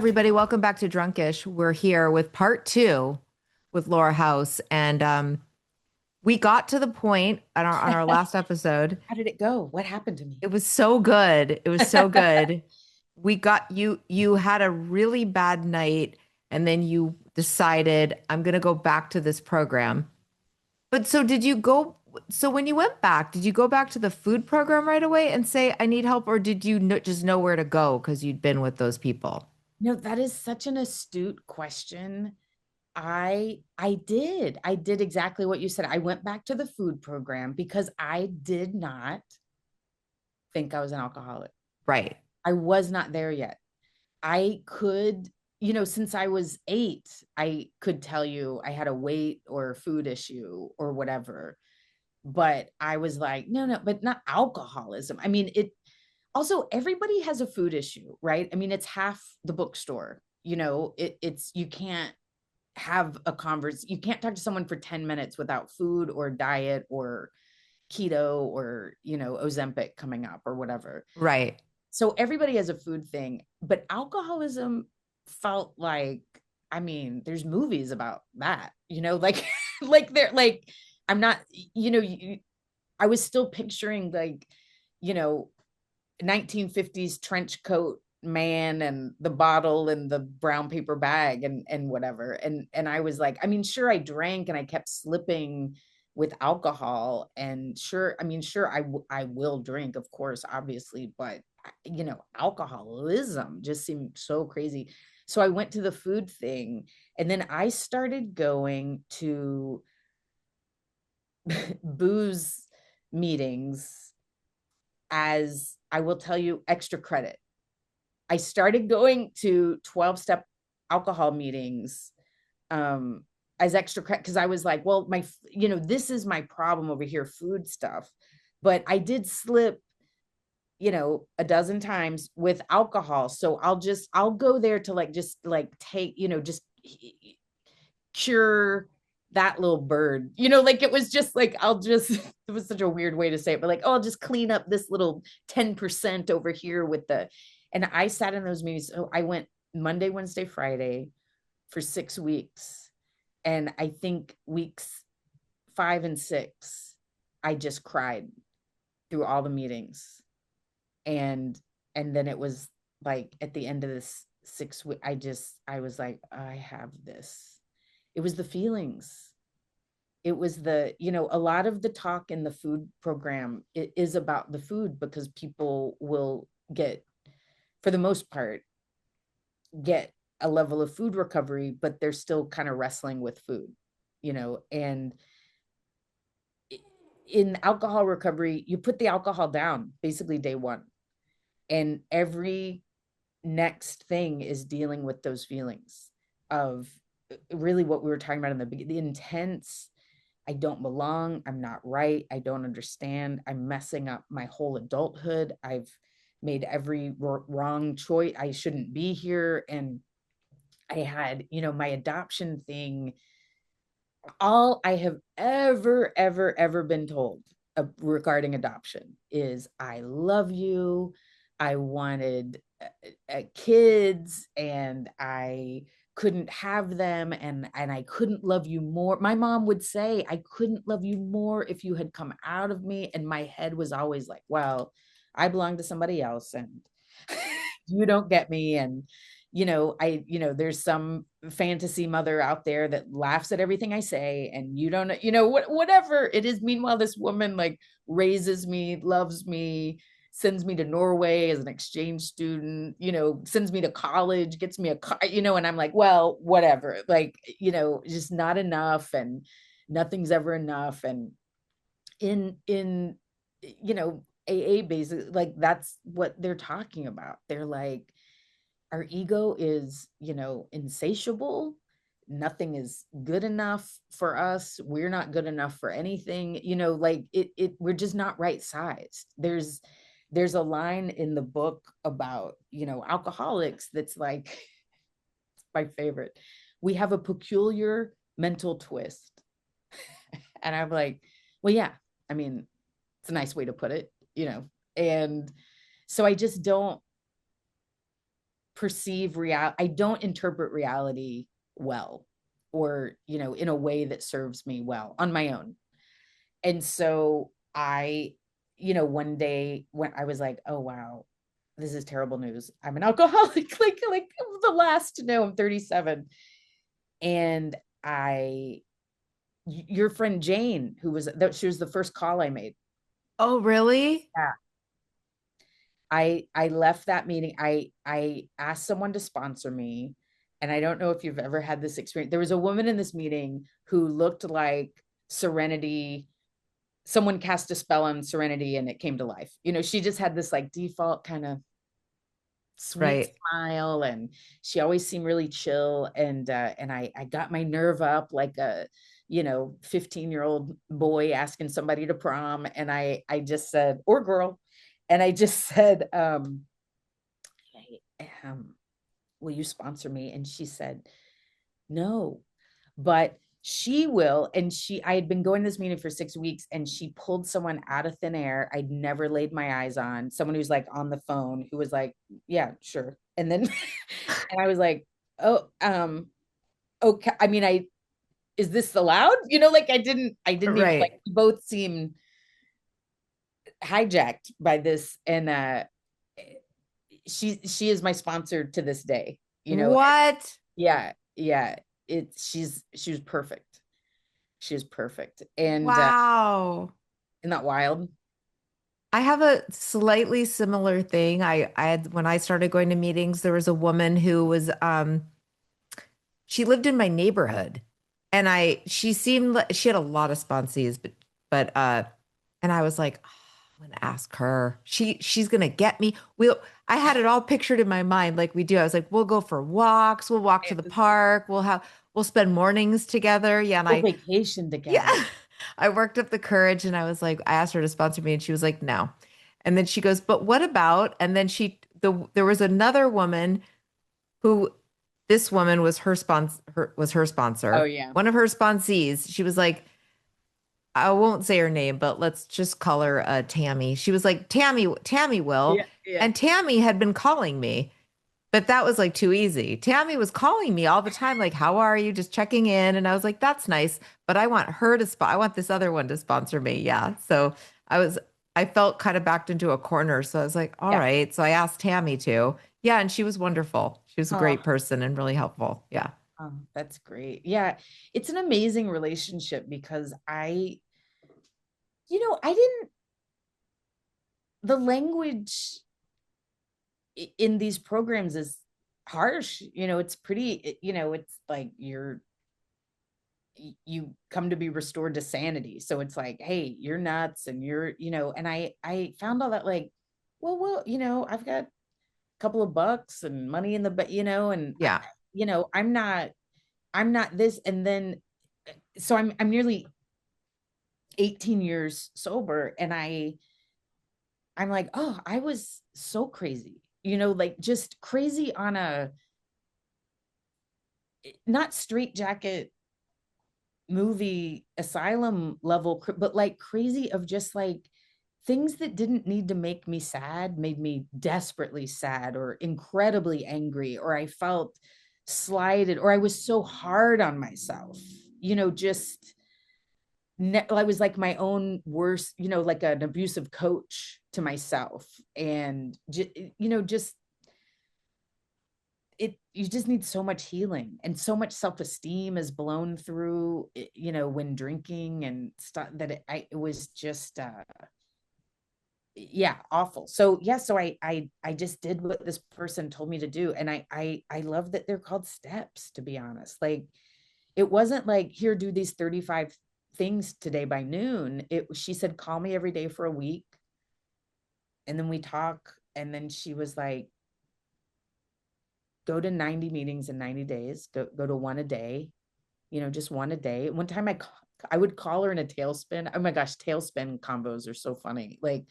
everybody. Welcome back to Drunkish. We're here with part two with Laura House. And we got to the point on our last episode. How did it go? What happened to me? It was so good. It was so good. We got you had a really bad night, and then you decided, I'm gonna go back to this program. But so did you go? So when you went back, did you go back to the food program right away and say, I need help, or did you just know where to go because you'd been with those people? No, that is such an astute question. I did exactly what you said. I went back to the food program because I did not think I was an alcoholic. Right. I was not there yet. I could, since I was 8, I could tell you I had a weight or food issue or whatever. But I was like, no, no, but not alcoholism. I mean, it also, everybody has a food issue, right? I mean, it's half the bookstore. It's you can't have a converse. You can't talk to someone for 10 minutes without food or diet or keto or, Ozempic coming up or whatever. Right. So everybody has a food thing, but alcoholism felt like, I mean, there's movies about that, like, like they're like, I'm not, I was still picturing like, you know, 1950s trench coat man and the bottle and the brown paper bag and whatever. And I was like, I mean, sure, I drank and I kept slipping with alcohol, and sure, I mean, sure, I will drink, of course, obviously, but alcoholism just seemed so crazy. So I went to the food thing, and then I started going to booze meetings as, I will tell you, extra credit. I started going to 12-step alcohol meetings um as extra credit because I was like, well, this is my problem over here, food stuff. But I did slip, a dozen times with alcohol. So I'll go there to like just like take, just cure that little bird, like it was just like, it was such a weird way to say it, but like, oh, I'll just clean up this little 10% over here with and I sat in those meetings. So I went Monday, Wednesday, Friday for 6 weeks. And I think weeks 5 and 6, I just cried through all the meetings. And, and then it was like at the end of this 6 week, I was like, I have this. It was the feelings. It was a lot of the talk in the food program is about the food, because people will get, for the most part, get a level of food recovery, but they're still kind of wrestling with food, and in alcohol recovery, you put the alcohol down basically day one. And every next thing is dealing with those feelings of really what we were talking about in the beginning, the intense, I don't belong, I'm not right, I don't understand, I'm messing up my whole adulthood, I've made every wrong choice, I shouldn't be here. And I had, my adoption thing. All I have ever been told regarding adoption is, I love you. I wanted kids, and I couldn't have them, and I couldn't love you more. My mom would say, I couldn't love you more if you had come out of me. And my head was always like, well, I belong to somebody else, and you don't get me. And there's some fantasy mother out there that laughs at everything I say, and you don't, whatever it is. Meanwhile, this woman like raises me, loves me, sends me to Norway as an exchange student, sends me to college, gets me a car, and I'm like, well, whatever, like, just not enough, and nothing's ever enough. And in AA basically, like, that's what they're talking about. They're like, our ego is, insatiable. Nothing is good enough for us. We're not good enough for anything, like we're just not right sized. There's a line in the book about, alcoholics that's like, it's my favorite. We have a peculiar mental twist. And I'm like, well, yeah, I mean, it's a nice way to put it. And so I just don't, perceive reality. I don't interpret reality well, or, in a way that serves me well on my own. And so one day when I was like, oh wow, this is terrible news. I'm an alcoholic. Like the last to know, I'm 37. And your friend Jane, she was the first call I made. Oh, really? Yeah. I left that meeting. I asked someone to sponsor me. And I don't know if you've ever had this experience. There was a woman in this meeting who looked like Serenity. Someone cast a spell on Serenity and it came to life. She just had this like default kind of sweet Right. smile, and she always seemed really chill. And I got my nerve up like a 15-year-old boy asking somebody to prom. And I just said, or girl, and I just said, hey, will you sponsor me? And she said, no, but she will. And I had been going to this meeting for 6 weeks, and she pulled someone out of thin air I'd never laid my eyes on, someone who's like on the phone, who was like, yeah, sure. And then and I was like, oh, okay. I mean, is this allowed? Like I didn't even, like, Right. we both seem hijacked by this. And she is my sponsor to this day. What? Yeah, yeah. She was perfect. She was perfect. And Wow. isn't that wild? I have a slightly similar thing. I had when I started going to meetings, there was a woman who was she lived in my neighborhood, and she seemed like she had a lot of sponsees, but and I was like, "Oh, I'm gonna ask her. She's gonna get me. I had it all pictured in my mind like we do. I was like, we'll go for walks, we'll walk to the park, we'll spend mornings together. Yeah, and Go vacation yeah, together. I worked up the courage, and I was like, I asked her to sponsor me, and she was like, no. And then she goes, but what about? And then there was another woman who, this woman was her Oh sponsor, yeah. one of her sponsees. She was like, I won't say her name, but let's just call her Tammy. She was like, Tammy will. Yeah, yeah. And Tammy had been calling me, but that was like too easy. Tammy was calling me all the time, like, how are you? Just checking in. And I was like, that's nice, but I want I want this other one to sponsor me. Yeah. So I felt kind of backed into a corner. So I was like, all Yeah. right. So I asked Tammy to. Yeah. And she was wonderful. She was a Oh, great person and really helpful. Yeah. oh, that's great. Yeah. It's an amazing relationship because I didn't, the language in these programs is harsh. It's pretty, it's like you come to be restored to sanity. So it's like, hey, you're nuts, and and I found all that, like, well, I've got a couple of bucks and money in the, but and Yeah. I'm not this. And then so I'm nearly 18 years sober, and I'm like, oh, I was so crazy, like just crazy on a, not straight jacket movie asylum level, but like crazy of just like things that didn't need to make me sad made me desperately sad or incredibly angry, or I felt slighted, or I was so hard on myself, just I was like my own worst, like an abusive coach to myself. And just you just need so much healing, and so much self-esteem is blown through, when drinking and stuff, that it was just yeah, awful. So yeah, so I just did what this person told me to do. And I love that they're called steps, to be honest. Like, it wasn't like, here, do these 35 things today by noon. She said, call me every day for a week, and then we talk. And then she was like, go to 90 meetings in 90 days, go to one a day, just one a day. One time I would call her in a tailspin. Oh my gosh, tailspin combos are so funny. Like,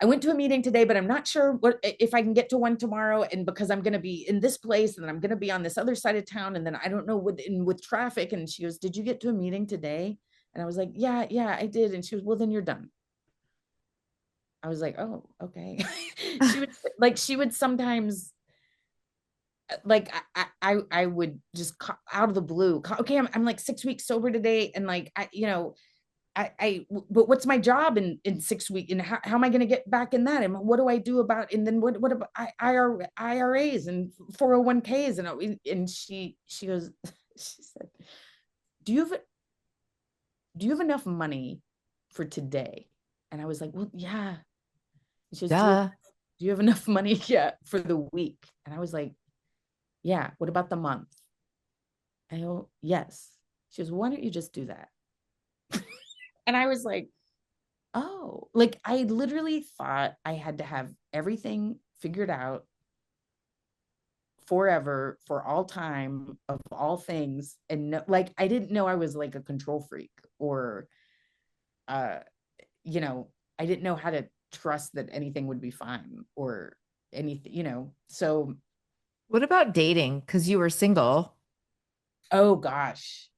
I went to a meeting today, but I'm not sure if I can get to one tomorrow. And because I'm going to be in this place, and then I'm going to be on this other side of town. And then I don't know with traffic. And she goes, did you get to a meeting today? And I was like, yeah, I did. And she was, well, then you're done. I was like, oh, okay. She would sometimes like I would just out of the blue, okay, I'm like 6 weeks sober today, and like but what's my job in 6 weeks, and how am I going to get back in that, and what do I do about, and then what about IRAs and 401ks, and she goes, she said, do you have do you have enough money for today? And I was like, well, yeah. And she goes, Duh. do you have enough money yet for the week? And I was like, yeah. What about the month? I go, yes. She goes, why don't you just do that? And I was like, oh, like I literally thought I had to have everything figured out forever, for all time, of all things. And no, like I didn't know I was like a control freak, or uh, you know, I didn't know how to trust that anything would be fine, or anything, So, What about dating? Because you were single. oh gosh.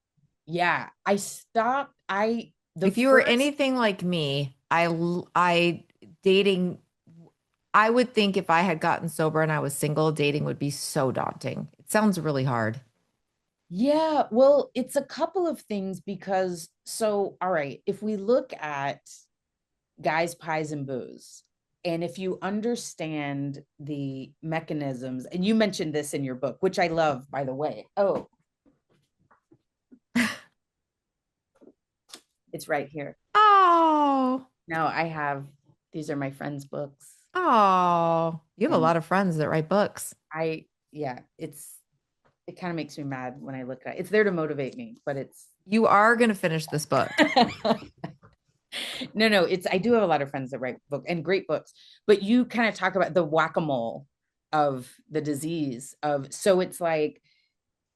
Yeah. I stopped. The If you were first, anything like me, I dating, I would think if I had gotten sober and I was single, dating would be so daunting. It sounds really hard. yeah, well, it's a couple of things, because, so, all right, if we look at guys, pies, and booze, and if you understand the mechanisms, and you mentioned this in your book, which I love, by the way. Oh, it's right here. Oh, No, these are my friends' books. oh, you have a And lot of friends that write books. yeah, it kind of makes me mad when I look at it. It's there to motivate me, but it's, You are going to finish this book. no, I do have a lot of friends that write book and great books, but you kind of talk about the whack-a-mole of the disease of, so it's like,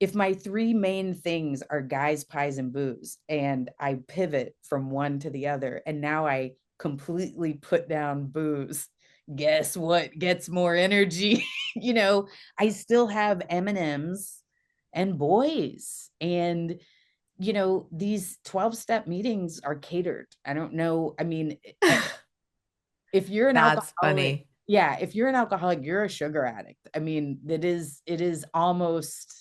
if my three main things are guys, pies, and booze, and I pivot from one to the other, and now I completely put down booze, guess what gets more energy? I still have M&Ms and boys, and these 12-step meetings are catered. I don't know. I mean, if you're an That's alcoholic, funny. yeah, if you're an alcoholic, you're a sugar addict. I mean, it is almost,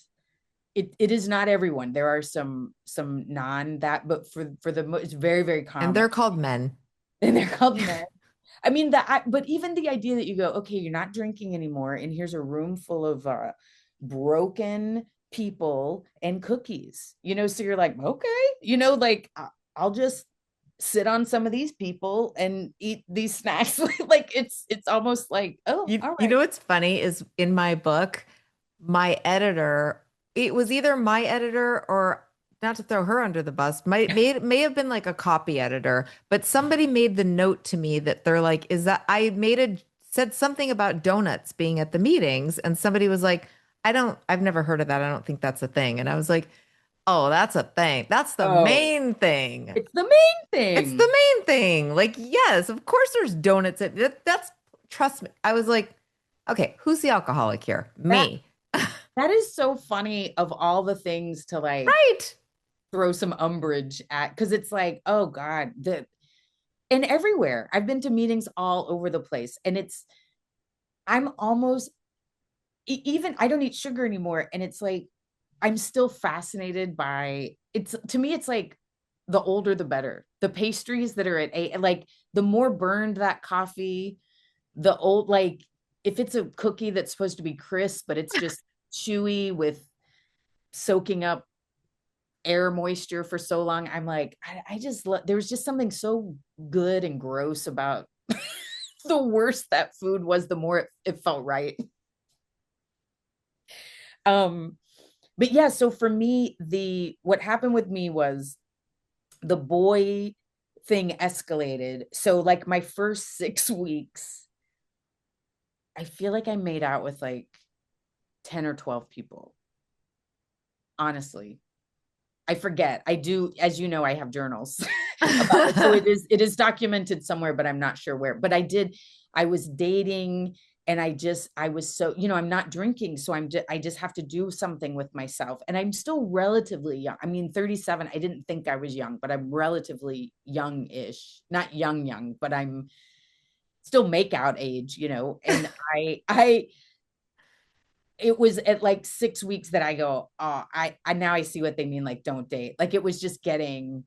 it is not everyone. There are some non that, but for the it's very, very And common. they're called men. And they're called men. I mean, but even the idea that you go, okay, you're not drinking anymore, and here's a room full of broken people and cookies, so you're like, okay, like, I'll just sit on some of these people and eat these snacks. Like, it's almost like, oh, all You right. know what's funny is in my book, my editor, it was either my editor or not to throw her under the bus, may have been like a copy editor, but somebody made the note to me that they're like, is that I made a said something about donuts being at the meetings, and somebody was like, I've never heard of that. I don't think that's a thing. And I was like, oh, that's a thing. That's the Oh, main thing. it's the main It's the thing. main thing. Like, yes, of course there's donuts at that's trust me. I was like, okay, who's the alcoholic here? That Me. that is so funny, of all the things to like Right. throw some umbrage at, because it's like, oh God, and everywhere. I've been to meetings all over the place, and I'm almost, even I don't eat sugar anymore, and it's like I'm still fascinated by, it's, to me it's like, the older the better. The pastries that are at eight, like, the more burned that coffee, the old, like, if it's a cookie that's supposed to be crisp, but it's just chewy with soaking up air moisture for so long, I'm like, I just there was just something so good and gross about the worse that food was, the more it felt right. um but yeah, so for me, the what happened with me was the boy thing escalated. So like my first 6 weeks, I feel like I made out with like 10 or 12 people, honestly. I forget. I do, as you know, I have journals about it. So it is documented somewhere, but I'm not sure where. But I was dating, and I was so, I'm not drinking. So I just have to do something with myself. And I'm still relatively young. I mean, 37, I didn't think I was young, but I'm relatively young-ish. Not young, but I'm still make out age, and I it was at like 6 weeks that I go, oh, I now I see what they mean, like don't date. Like it was just getting,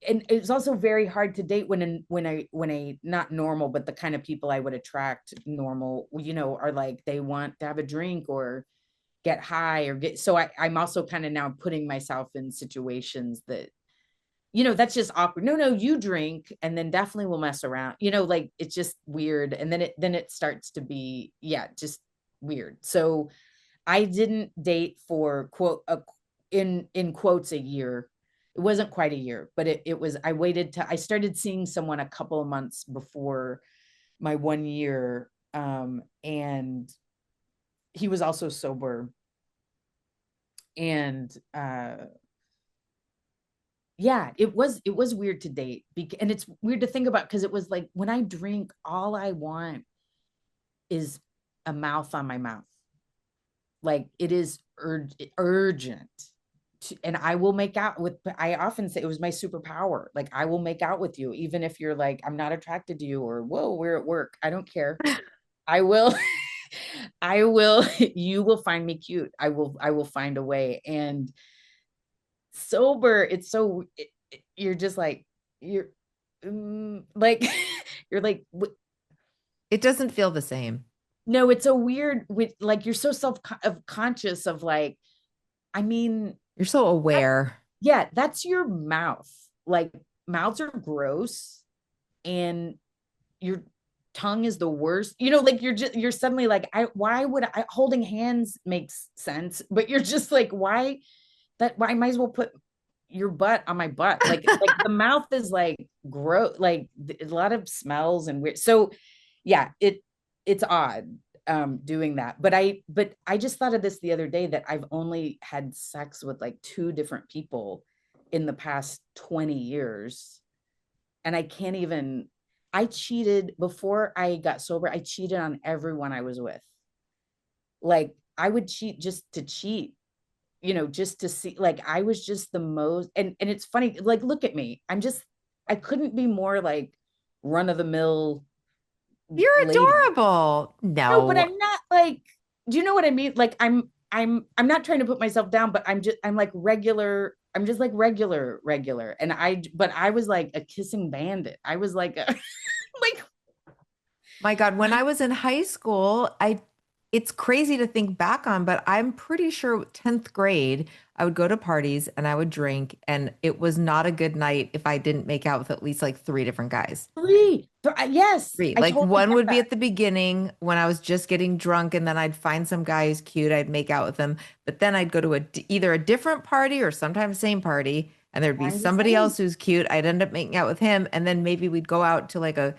and it's also very hard to date when a not normal, but the kind of people I would attract normal, are like they want to have a drink or get high or get, so I'm also kind of now putting myself in situations that, that's just awkward. No, no, you drink and then definitely we'll mess around. Like it's just weird. And then it starts to be, yeah, just weird. So I didn't date for in quotes a year. It wasn't quite a year, but it was, I started seeing someone a couple of months before my 1 year. And he was also sober. And yeah, it was weird to date. And it's weird to think about because it was like when I drink, all I want is a mouth on my mouth. Like it is urgent. And I will make out with, I often say it was my superpower. Like I will make out with you, even if you're like, I'm not attracted to you, or whoa, we're at work. I don't care. I will, I will, you will find me cute. I will find a way. And sober, it's so, you're just like, you're like, you're like, It doesn't feel the same. no, it's a weird, with like, you're so conscious of like, I mean, You're so that, aware. yeah, that's your mouth. Like mouths are gross and your tongue is the worst. Like you're suddenly like, why would I, holding hands makes sense, but you're just like, why I might as well put your butt on my butt. Like the mouth is like gross, like a lot of smells and weird. So yeah, it's odd doing that. But I just thought of this the other day that I've only had sex with like two different people in the past 20 years. And I can't even, I cheated before I got sober. I cheated on everyone I was with. Like I would cheat just to cheat, just to see, like I was just the most, and it's funny, like look at me. I couldn't be more like run of the mill You're lady. adorable. No, but No, I'm not like, do you know what I mean? Like I'm not trying to put myself down, but I'm like regular. I'm just like regular. And but I was like a kissing bandit. I was like like my God, when I was in high school, it's crazy to think back on, but I'm pretty sure 10th grade, I would go to parties and I would drink, and it was not a good night if I didn't make out with at least like three different guys. three. Yes, Three. I Like totally one get would be that. at the beginning when I was just getting drunk, and then I'd find some guy who's cute. I'd make out with him, but then I'd go to either a different party or sometimes same party, and there'd be I'm the somebody same. else who's cute. I'd end up making out with him, and then maybe we'd go out to like a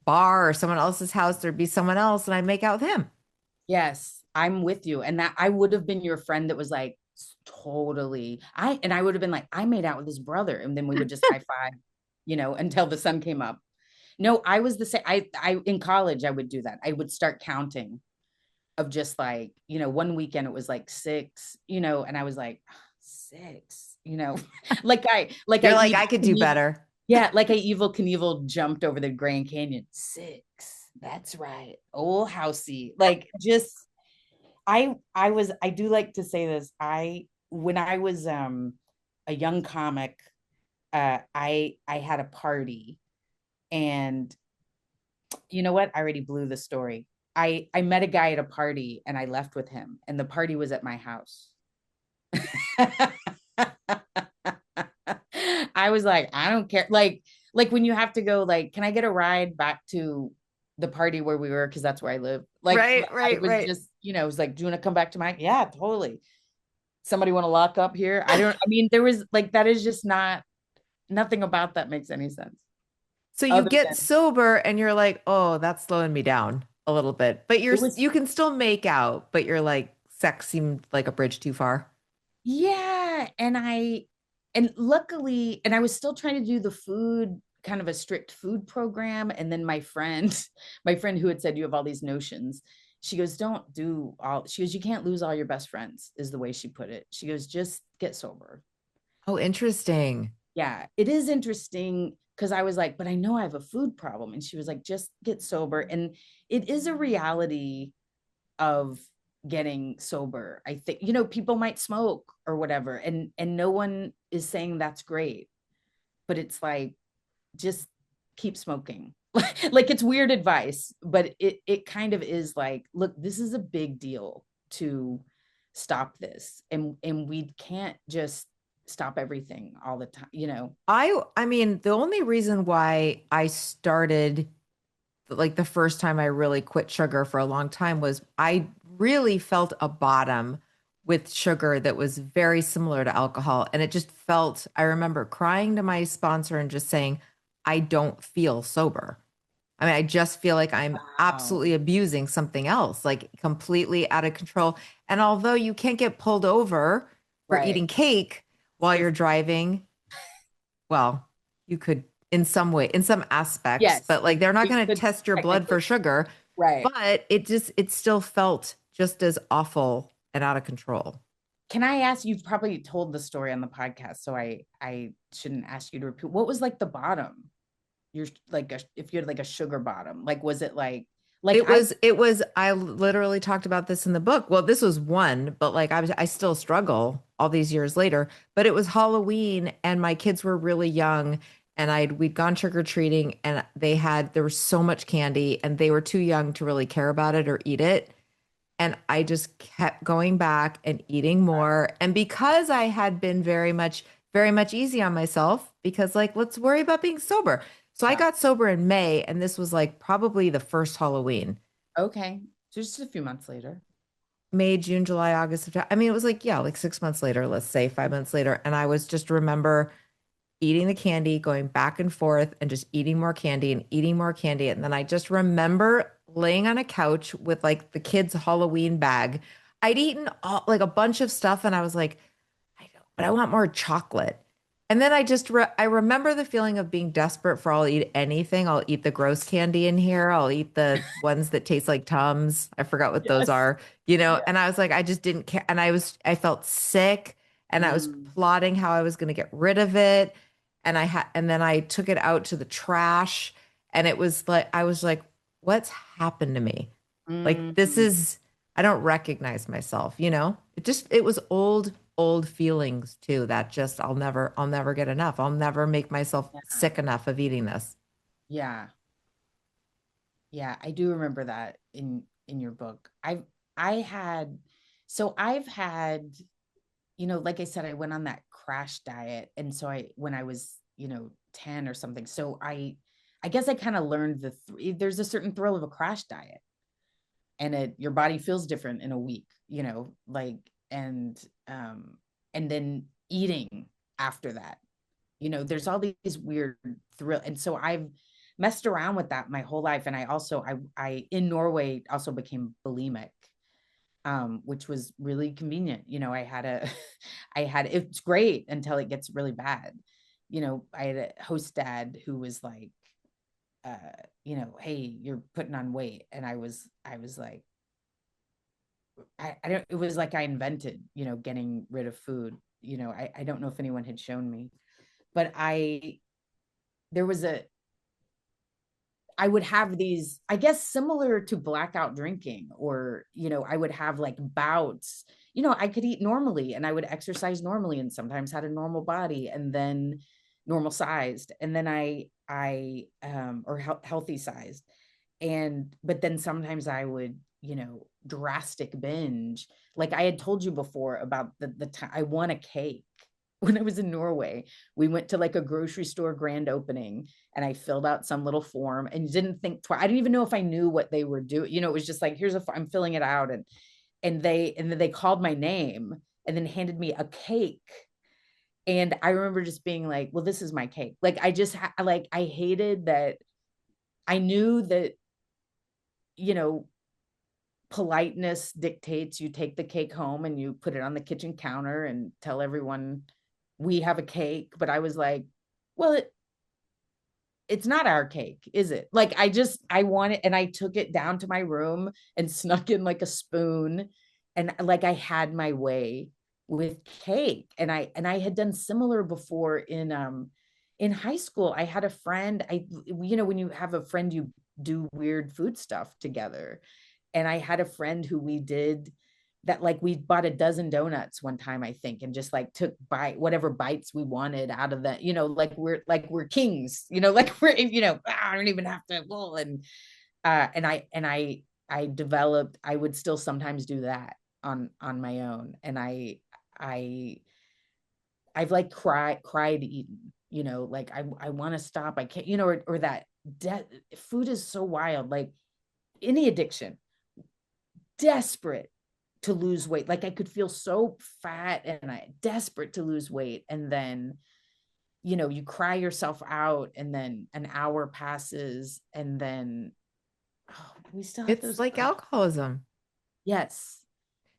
bar or someone else's house. There'd be someone else, and I'd make out with him. Yes, I'm with you. And that I would have been your friend that was like totally. I would have been like, I made out with his brother. And then we would just high five, until the sun came up. No, I was the same. I in college, I would do that. I would start counting of just like, one weekend it was like six, and I was like, six, like I You're like, evil I could do Knievel, better. yeah, like I evil Knievel jumped over the Grand Canyon. Six. That's right. Old housey. Like just I do like to say this. When I was a young comic, I had a party, and you know what? I already blew the story. I met a guy at a party and I left with him, and the party was at my house. I was like, I don't care. Like when you have to go, like, can I get a ride back to the party where we were? Because that's where I live. Like Right, I right, was right. just, it was like, do you want to come back to my, yeah, totally. Somebody want to lock up here? I mean, there was like, that is just not, nothing about that makes any sense. So you Other get than sober and you're like, oh, that's slowing me down a little bit. But it was, you can still make out, but you're like, sex seemed like a bridge too far. yeah. And luckily, and I was still trying to do the food, kind of a strict food program. And then my friend, my friend who had said, you have all these notions. She goes, don't do all, she goes, you can't lose all your best friends, is the way she put it. She goes, just get sober. Oh, interesting. Yeah, it is interesting because I was like, but I know I have a food problem. And she was like, just get sober. And it is a reality of getting sober. I think, people might smoke or whatever, and no one is saying that's great, but it's like, just keep smoking. Like, it's weird advice, but it kind of is like, look, this is a big deal to stop this, and we can't just stop everything all the time. I mean, the only reason why I started like the first time I really quit sugar for a long time was I really felt a bottom with sugar that was very similar to alcohol. And it just felt, I remember crying to my sponsor and just saying, I don't feel sober. I mean, I just feel like I'm Wow. absolutely abusing something else, like completely out of control. And although you can't get pulled over for Right. eating cake while If you're driving, well, you could in some way, in some aspects, Yes, but like they're not we going to could test your blood technically. for sugar. Right. But it still felt just as awful and out of control. Can I ask, you've probably told the story on the podcast, so I shouldn't ask you to repeat. What was like the bottom? You're like, if you had like a sugar bottom, like, was it like I I literally talked about this in the book. Well, this was one, but like I still struggle all these years later. But it was Halloween and my kids were really young and we'd gone trick-or-treating and there was so much candy and they were too young to really care about it or eat it. And I just kept going back and eating more. And because I had been very much easy on myself, because like, let's worry about being sober. So I Yeah. got sober in May, and this was like probably the first Halloween. Okay. Just a few months later. May, June, July, August, September. I mean, it was like, yeah, like 6 months later, let's say 5 months later. And I was just remember eating the candy, going back and forth, and just eating more candy and eating more candy. And then I just remember laying on a couch with like the kids' Halloween bag. I'd eaten like a bunch of stuff, and I was like, I don't, but I want more chocolate. And then I remember the feeling of being desperate for I'll eat anything. I'll eat the gross candy in here. I'll eat the ones that taste like Tums. I forgot what those Yes. are, Yeah. And I was like, I just didn't care. And I felt sick and I was Mm. plotting how I was going to get rid of it. And then I took it out to the trash and it was like, I was like, what's happened to me? Like, Mm. I don't recognize myself, it was old feelings too that just I'll never get enough. I'll never make myself Yeah. sick enough of eating this. Yeah. Yeah, I do remember that in your book. I had so I've had, like I said, I went on that crash diet, and so I when I was, 10 or something. So I guess I kind of learned there's a certain thrill of a crash diet, and your body feels different in a week, like, um and then eating after that. There's all these weird thrill, and so I've messed around with that my whole life. And I in Norway also became bulimic, which was really convenient. I had a it's great until it gets really bad. I had a host dad who was like, hey, you're putting on weight. And I was like, I don't, it was like I invented, getting rid of food. I don't know if anyone had shown me, but there was I would have these, I guess, similar to blackout drinking, or, I would have like bouts. I could eat normally and I would exercise normally and sometimes had a normal body, and then normal sized. And then or healthy sized. But then sometimes I would, drastic binge. Like I had told you before about the time I won a cake when I was in Norway. We went to like a grocery store grand opening, and I filled out some little form and didn't think twice. I didn't even know if I knew what they were doing. It was just like, I'm filling it out. And then they called my name and then handed me a cake. And I remember just being like, well, this is my cake. Like I just like, I hated that. I knew that, you know, politeness dictates you take the cake home and you put it on the kitchen counter and tell everyone we have a cake. But I was like, well, it's not our cake, is it? Like I want it, and I took it down to my room and snuck in like a spoon, and like I had my way with cake. And I had done similar before in high school. I had a friend, when you have a friend, you do weird food stuff together. And I had a friend who we did. that like we bought a dozen donuts one time, I think, and just like took whatever bites we wanted out of the, like we're kings, like we're, I don't even have to, well, and I developed, I would still sometimes do that on my own. And I I've like cried eating, like I want to stop. I can't, or that food is so wild. Like any addiction, desperate to lose weight. Like I could feel so fat and I desperate to lose weight. And then, you cry yourself out and then an hour passes and then, oh, we still have It's those. like alcoholism. Yes.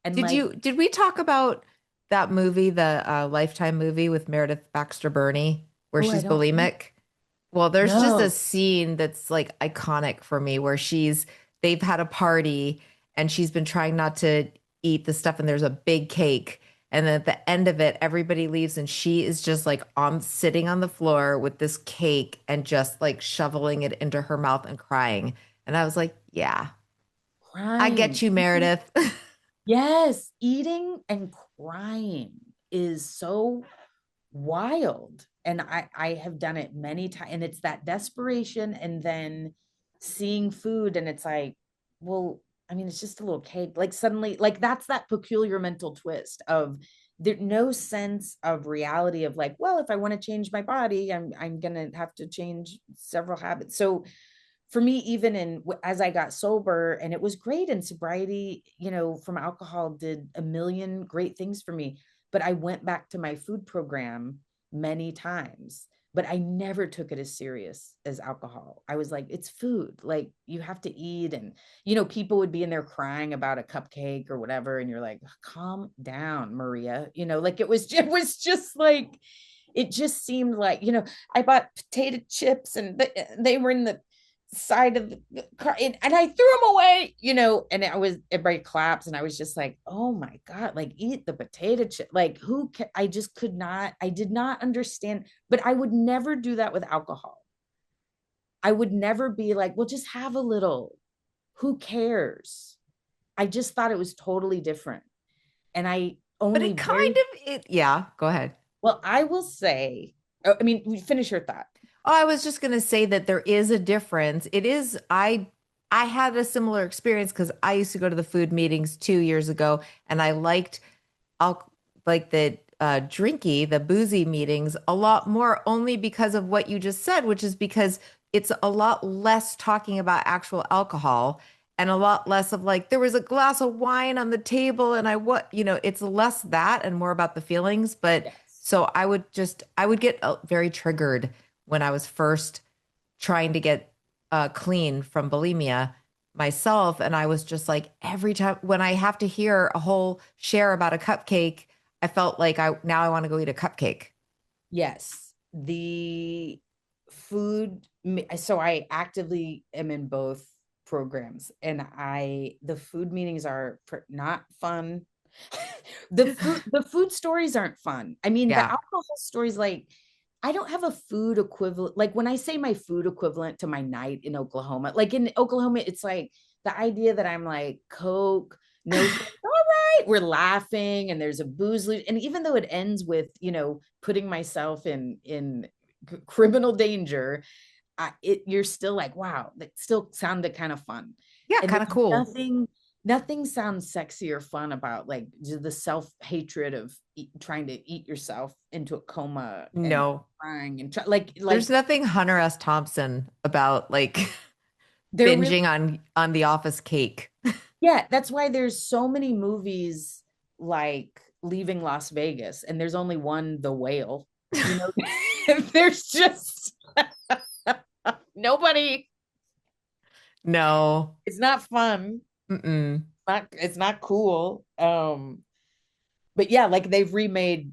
And like, Did we talk about that movie, the Lifetime movie with Meredith Baxter Burney, where oh, I she's don't think, bulimic? Well, there's just a no, scene that's like iconic for me where they've had a party and she's been trying not to eat the stuff and there's a big cake. And then at the end of it, everybody leaves and she is just like sitting on the floor with this cake and just like shoveling it into her mouth and crying. And I was like, yeah, I crying. get you, Meredith. Yes, eating and crying is so wild. And I have done it many times. And it's that desperation and then seeing food and it's like, well, I mean, it's just a little cake. Like suddenly, like that's that peculiar mental twist of there no sense of reality of like, well, if I want to change my body, I'm gonna have to change several habits. So for me, even as I got sober, and it was great in sobriety, from alcohol did a million great things for me. But I went back to my food program many times, but I never took it as serious as alcohol. I was like, it's food, like you have to eat. And people would be in there crying about a cupcake or whatever, and you're like, calm down, Maria. Like it was just like, it just seemed like, I bought potato chips and they were in the side of the car, and I threw them away, and everybody claps. And I was just like, oh my God, like eat the potato chip. Like I just could not, I did not understand, but I would never do that with alcohol. I would never be like, well, just have a little. Who cares? I just thought it was totally different. And I But only it kind very, of yeah, go ahead. well, I will say, I mean, finish your thought. Oh, I was just going to say that there is a difference. I had a similar experience because I used to go to the food meetings 2 years ago, and I liked I'll like the drinky, the boozy meetings a lot more only because of what you just said, which is because it's a lot less talking about actual alcohol and a lot less of like there was a glass of wine on the table and it's less that and more about the feelings. But Yes. so I would get very triggered when I was first trying to get clean from bulimia myself. And I was just like, every time when I have to hear a whole share about a cupcake, I felt like I want to go eat a cupcake. Yes, the food. So I actively am in both programs, and the food meetings are not fun. The food stories aren't fun. I mean, the Yeah. alcohol stories, like I don't have a food equivalent. Like when I say my food equivalent to my night in Oklahoma, like in Oklahoma, it's like the idea that I'm like Coke, no, we're laughing and there's a booze and even though it ends with putting myself in criminal danger, you're still like, wow, that still sounded kind of fun. Yeah, And kind of there's cool. nothing sounds sexy or fun about like the self-hatred of trying to eat yourself into a coma and No. crying and There's nothing Hunter S. Thompson about like they're really, binging on the office cake. yeah, that's why there's so many movies like Leaving Las Vegas, and there's only one, The Whale. You know, there's just nobody. No. It's not fun. Mm-mm. It's not cool. But yeah, like they've remade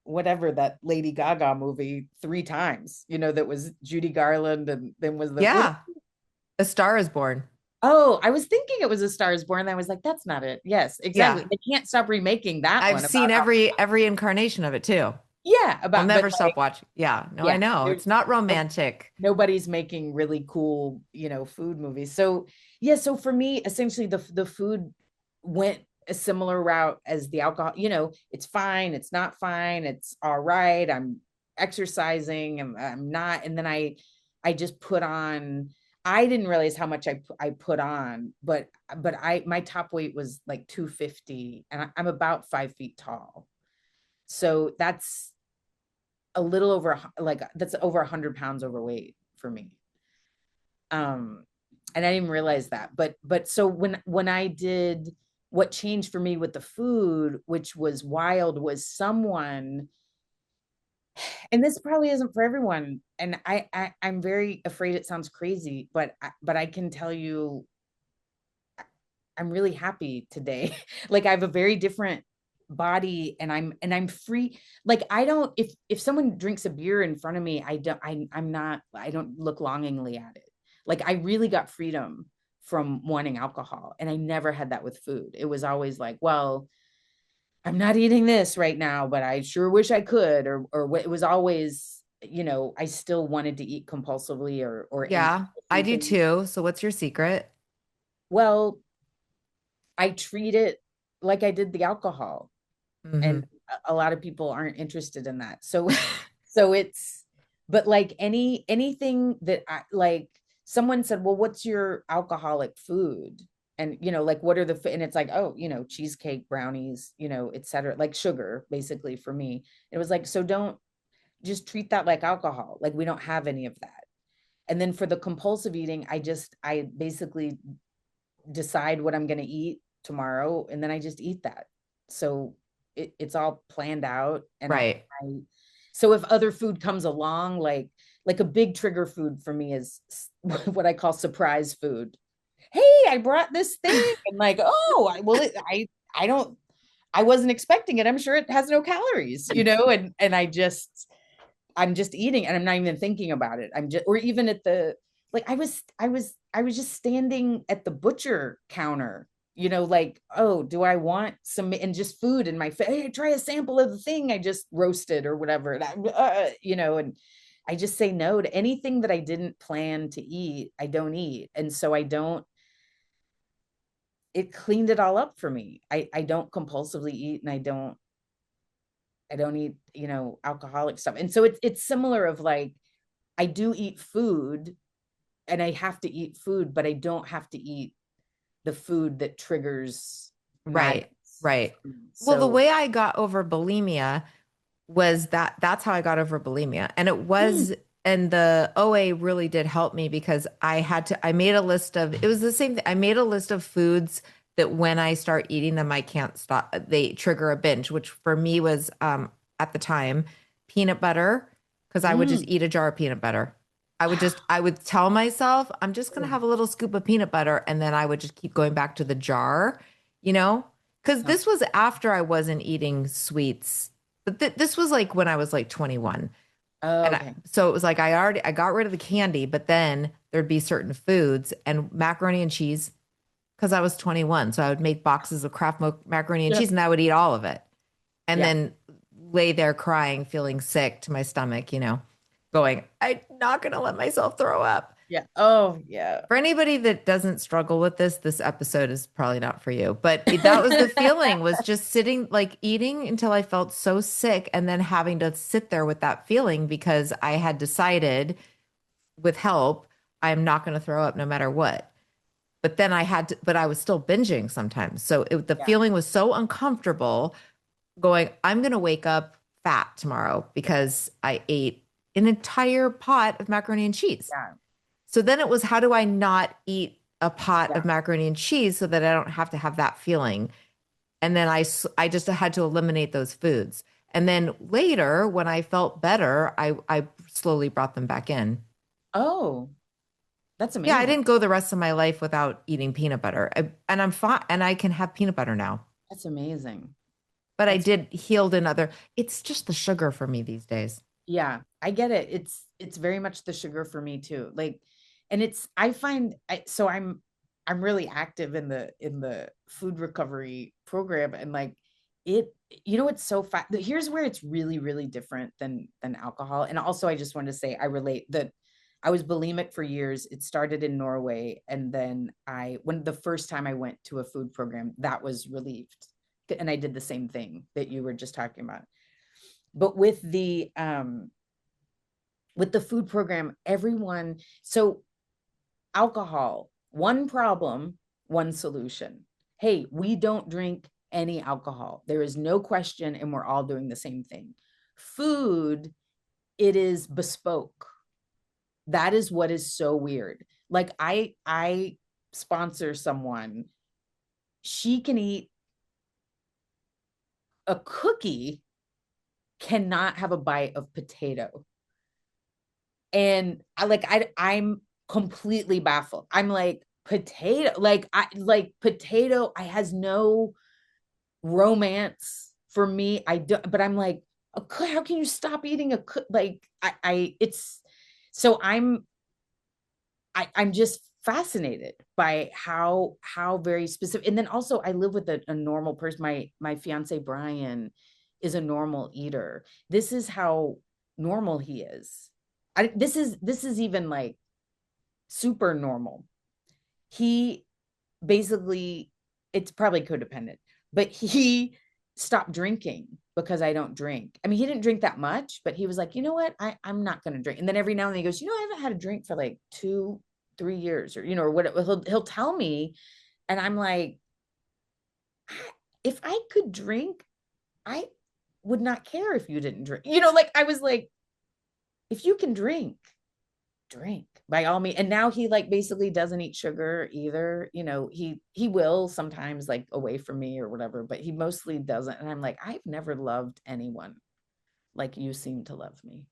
whatever that Lady Gaga movie 3 times. That was Judy Garland, and then was the what? Yeah. A Star is Born. Oh, I was thinking it was A Star Is Born. And I was like, that's not it. Yes, exactly. Yeah. They can't stop remaking that I've one about seen how, every incarnation of it too. yeah, I'll but never stop like, watching. Yeah. No, I yeah, know. there's It's not no, romantic. nobody's making really cool, food movies. So yeah, so for me, essentially the food went a similar route as the alcohol. It's fine, it's not fine, it's all right. I'm exercising, I'm not. And then I just put on. I didn't realize how much I put on, but my top weight was like 250, and I'm about 5 feet tall. So that's a little over, like, that's over 100 pounds overweight for me. Um, and I didn't realize that. But so when I did, what changed for me with the food, which was wild, was someone, and this probably isn't for everyone, and I'm very afraid it sounds crazy, but I can tell you I'm really happy today. Like, I have a very different body, and I'm free. Like, I don't, if someone drinks a beer in front of me, I don't look longingly at it. Like, I really got freedom from wanting alcohol, and I never had that with food. It was always like, well, I'm not eating this right now, but I sure wish I could, or it was always, I still wanted to eat compulsively, or any Yeah, I food do thing. too. So what's your secret? Well, I treat it like I did the alcohol, and Hmm. a lot of people aren't interested in that. So it's, but like anything that I like, someone said, well, what's your alcoholic food? And like, what are and it's like, oh, cheesecake, brownies, etc., like sugar, basically, for me. It was like, so don't just treat that like alcohol. Like, we don't have any of that. And then for the compulsive eating, I basically decide what I'm going to eat tomorrow, and then I just eat that. So it's all planned out. And Right. so if other food comes along, like a big trigger food for me is what I call surprise food. Hey, I brought this thing, and like, oh, I don't, I wasn't expecting it. I'm sure it has no calories, and I'm just eating, and I'm not even thinking about it. I'm just, or even at the, like, I was just standing at the butcher counter, like, oh, do I want some, and just food in my face. Hey, try a sample of the thing I just roasted or whatever. And and I just say no to anything that I didn't plan to eat. I don't eat. And so it cleaned it all up for me. I don't compulsively eat, and I don't eat, alcoholic stuff. And so it's similar of like, I do eat food, and I have to eat food, but I don't have to eat the food that triggers Right. madness. Right. Well, the So, way I got over bulimia was that's how I got over bulimia. And it mm, was, and the OA really did help me because I made a list of, it was the same thing. I made a list of foods that when I start eating them, I can't stop. They trigger a binge, which for me was, at the time, peanut butter, because I would just mm. eat a jar of peanut butter. I would tell myself, I'm just going to have a little scoop of peanut butter. And then I would just keep going back to the jar, you know? Because Sounds- this was after I wasn't eating sweets, but this was like when I was like 21. Oh, And okay. so it was like I got rid of the candy, but then there'd be certain foods and macaroni and cheese because I was 21. So I would make boxes of macaroni and Yeah. cheese and I would eat all of it. And Yeah. then lay there crying, feeling sick to my stomach, going, I'm not going to let myself throw up. Yeah. Oh, yeah. For anybody that doesn't struggle with this episode is probably not for you. But that was the feeling, was just sitting, like eating until I felt so sick and then having to sit there with that feeling because I had decided with help, I'm not going to throw up no matter what. But then but I was still binging sometimes. So the Yeah. feeling was so uncomfortable going, I'm going to wake up fat tomorrow because I ate an entire pot of macaroni and cheese. Yeah. So then it was, how do I not eat a pot Yeah. of macaroni and cheese so that I don't have to have that feeling? And then I just had to eliminate those foods. And then later, when I felt better, I slowly brought them back in. Oh, that's Yeah, I amazing. didn't go the rest of my life without eating peanut butter. And I'm fine, and I can have peanut butter now. That's amazing. But I That's did healed in other. It's just the sugar for me these days. Yeah, I get it. It's very much the sugar for me too. Like, and I find so I'm really active in the food recovery program, and like, it it's so fast. Here's where it's really really different than alcohol. And also, I just wanted to say, I relate that I was bulimic for years. It started in Norway. And then when the first time I went to a food program, that was relieved. And I did the same thing that you were just talking about. But with the food program, so alcohol, one problem, one solution. Hey, we don't drink any alcohol. There is no question, and we're all doing the same thing. Food, it is bespoke. That is what is so weird. Like I sponsor someone, she can eat a cookie, cannot have a bite of potato. And I'm completely baffled. I'm like, potato, like potato, I has no romance for me. I don't, but I'm like, how can you stop eating like it's so I'm just fascinated by how very specific. And then also I live with a normal person. My fiance Brian is a normal eater. This is how normal he is. This is even like super normal. He basically, it's probably codependent, but he stopped drinking because I don't drink. I mean, he didn't drink that much, but he was like, you know what? I'm not going to drink. And then every now and then he goes, I haven't had a drink for like 2-3 years, or, or what, he'll tell me. And I'm like, if I could drink, I would not care if you didn't drink. Like I was like, if you can drink by all means. And now he like basically doesn't eat sugar either. He will sometimes like away from me or whatever, but he mostly doesn't. And I'm like, I've never loved anyone like you seem to love me.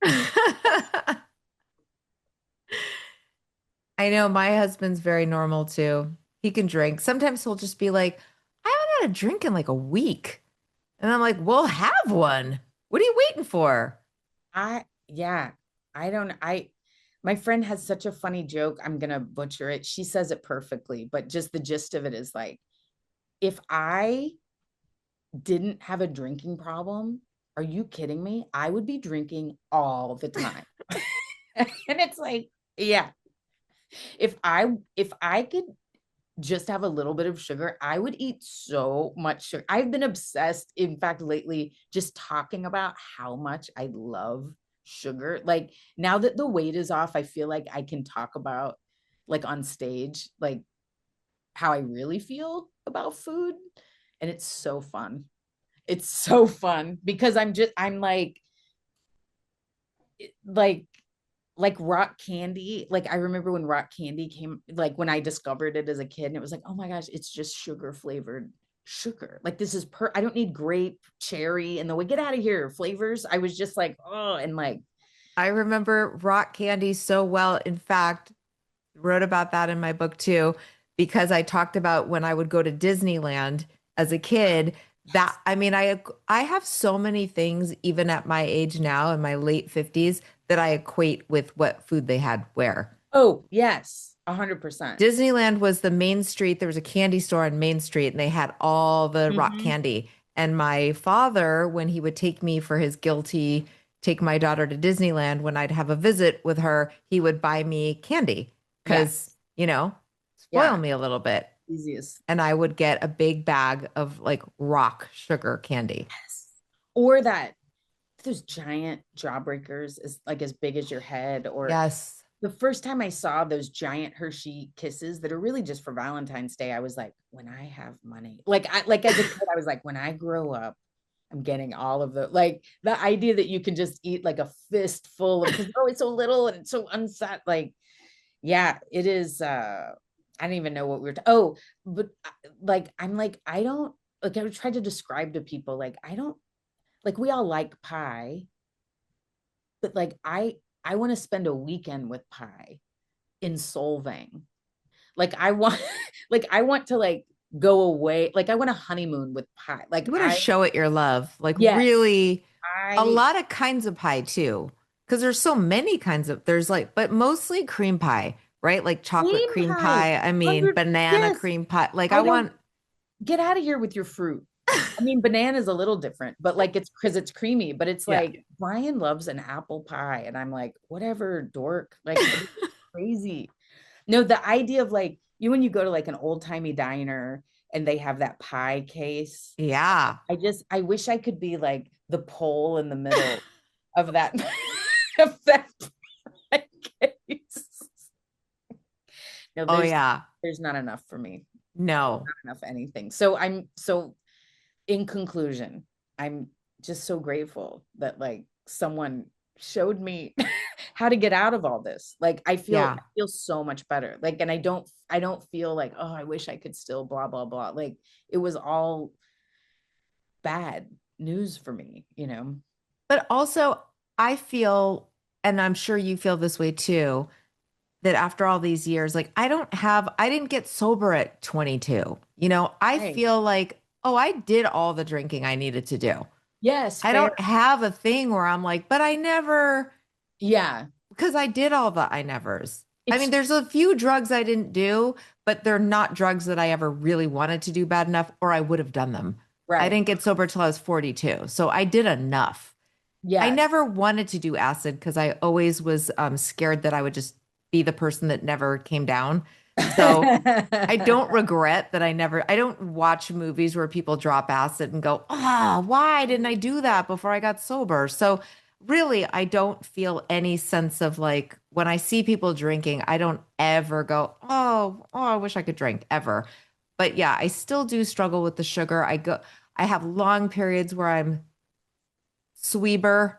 I know my husband's very normal too. He can drink. Sometimes he'll just be like, I haven't had a drink in like a week. And I'm like, well, have one. What are you waiting for? Yeah, I don't, my friend has such a funny joke. I'm going to butcher it. She says it perfectly, but just the gist of it is like, if I didn't have a drinking problem, are you kidding me? I would be drinking all the time. And it's like, yeah, if I could just have a little bit of sugar, I would eat so much sugar. I've been obsessed, in fact, lately, just talking about how much I love sugar. Like now that the weight is off, I feel like I can talk about, like on stage, like how I really feel about food. And it's so fun. It's so fun because I'm like like rock candy. Like I remember when rock candy came, like when I discovered it as a kid, and it was like, oh my gosh, it's just sugar flavored sugar. Like this is I don't need grape, cherry, and the way, get out of here, flavors. I was just like, oh, and like, I remember rock candy so well. In fact, wrote about that in my book too, because I talked about when I would go to Disneyland as a kid. yes. That I mean, I have so many things even at my age now in my late 50s that I equate with what food they had where. Oh yes, 100%. Disneyland was the main street. There was a candy store on Main Street, and they had all the rock Mm-hmm. candy. And my father, when he would take me for his guilty, take my daughter to Disneyland, when I'd have a visit with her, he would buy me candy because, Yes. spoil Yeah. me a little bit. Easiest. And I would get a big bag of like rock sugar candy. Yes. Or those giant jawbreakers is like as big as your head. Or Yes. the first time I saw those giant Hershey kisses that are really just for Valentine's Day, I was like, when I have money, like as a kid, I was like, when I grow up, I'm getting all of the idea that you can just eat like a fistful of, because it's so little and it's so unsat. Like, yeah, it is. I don't even know what oh, but like, I'm like, I don't, like, I would try to describe to people, like, I don't, like, we all like pie, but like, I want to spend a weekend with pie in Solvang. Like I want, like I want to like go away. Like I want a honeymoon with pie. Like You want to show it your love, like yes, really a I lot of kinds of pie too. Because there's so many kinds of, there's like, but mostly cream pie, right? Like chocolate cream cream pie. pie. I mean, 100, banana yes. cream pie. Like I I don't, want, get out of here with your fruit. I mean, banana is a little different, but like it's because it's creamy, but it's Yeah. like Brian loves an apple pie. And I'm like, whatever, dork. Like this is crazy. No, the idea of like you when you go to like an old-timey diner and they have that pie case. Yeah. I wish I could be like the pole in the middle of that of that pie case. No, Oh yeah. there's not enough for me. No. Not enough anything. So in conclusion, I'm just so grateful that like someone showed me how to get out of all this. Like Yeah. I feel so much better. Like and I don't feel like, oh, I wish I could still blah blah blah. Like it was all bad news for me, you know. But also, I feel, and I'm sure you feel this way too, that after all these years, like I didn't get sober at 22. I Right. feel like, oh, I did all the drinking I needed to do. Yes, I fair. don't have a thing where I'm like, but I never, Yeah. because I did all the I nevers. I mean, It's there's a few drugs I didn't do, but they're not drugs that I ever really wanted to do bad enough, or I would have done them. I right. didn't get sober till I was 42. So I did enough. I Yes. never wanted to do acid because I always was scared that I would just be the person that never came down. So I don't regret that I don't watch movies where people drop acid and go, why didn't I do that before I got sober? So really, I don't feel any sense of like when I see people drinking, I don't ever go, I wish I could drink ever. But yeah, I still do struggle with the sugar. I have long periods where I'm Sweeber,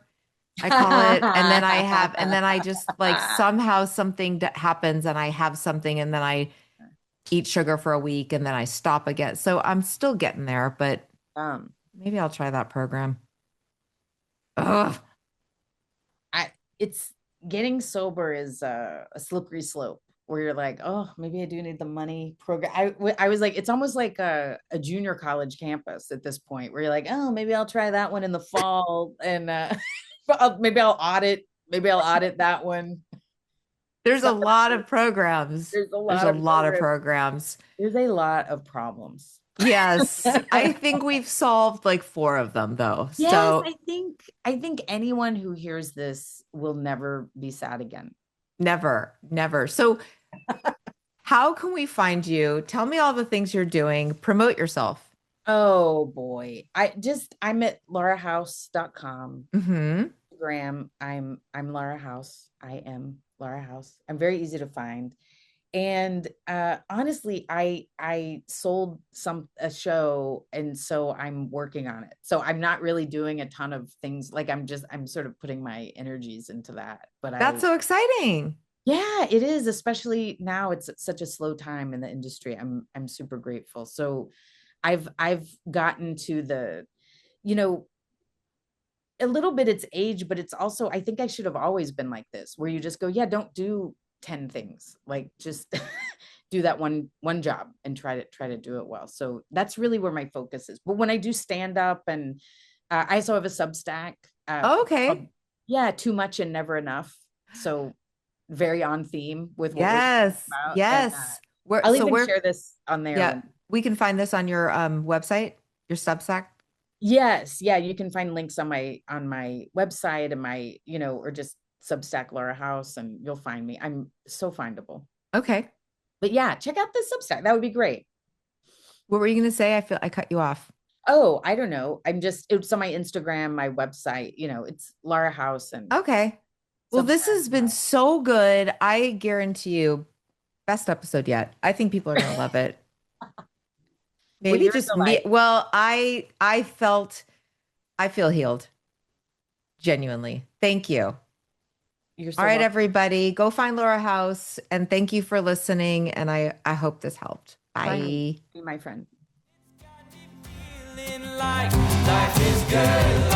I call it. And then I just like somehow something that happens and I have something and then I eat sugar for a week and then I stop again. So I'm still getting there, but um maybe I'll try that program. Ugh. I it's getting sober is a slippery slope where you're like, oh, maybe I do need the money program. I was like, it's almost like a junior college campus at this point where you're like, oh, maybe I'll try that one in the fall and maybe I'll audit that one. There's a Summer, lot of programs. there's a There's lot a of lot of programs. programs. There's a lot of problems. Yes. I think we've solved like four of them though. Yes, So I think anyone who hears this will never be sad again. never, never. So how can we find you? Tell me all the things you're doing. Promote yourself. Oh boy. I'm at laurahouse.com. Hmm. Instagram, I'm Laura House. I am Laura House. I'm very easy to find. And honestly, I sold a show and so I'm working on it. So I'm not really doing a ton of things like I'm sort of putting my energies into that. But That's so exciting. yeah, it is, especially now it's such a slow time in the industry. I'm super grateful. So I've gotten to the, you know, a little bit it's age, but it's also, I think I should have always been like this, where you just go, yeah, don't do 10 things. Like just do that one job and try to do it well. So that's really where my focus is. But when I do stand up and I also have a Substack, called, Okay. yeah, Too Much and Never Enough. So very on theme with what we're talking Yes. about. And Yes. Where I'll so even where share this on there yeah, when. we can find this on your website, your Substack. Yes, yeah, you can find links on my website and my, or just Substack Laura House and you'll find me. I'm so findable. Okay. But yeah, check out the Substack. That would be great. What were you going to say? I feel I cut you off. Oh, I don't know. It's on my Instagram, my website, it's Laura House and Okay. Well, this Substack has and been all. so good. I guarantee you, best episode yet. I think people are going to love it. Well, Maybe you're just a me. delight. Well, I feel healed, genuinely. Thank you. You're All so right, welcome. everybody, go find Laura House and thank you for listening. And I hope this helped. Bye. Bye. Be my friend. Feeling like life is good.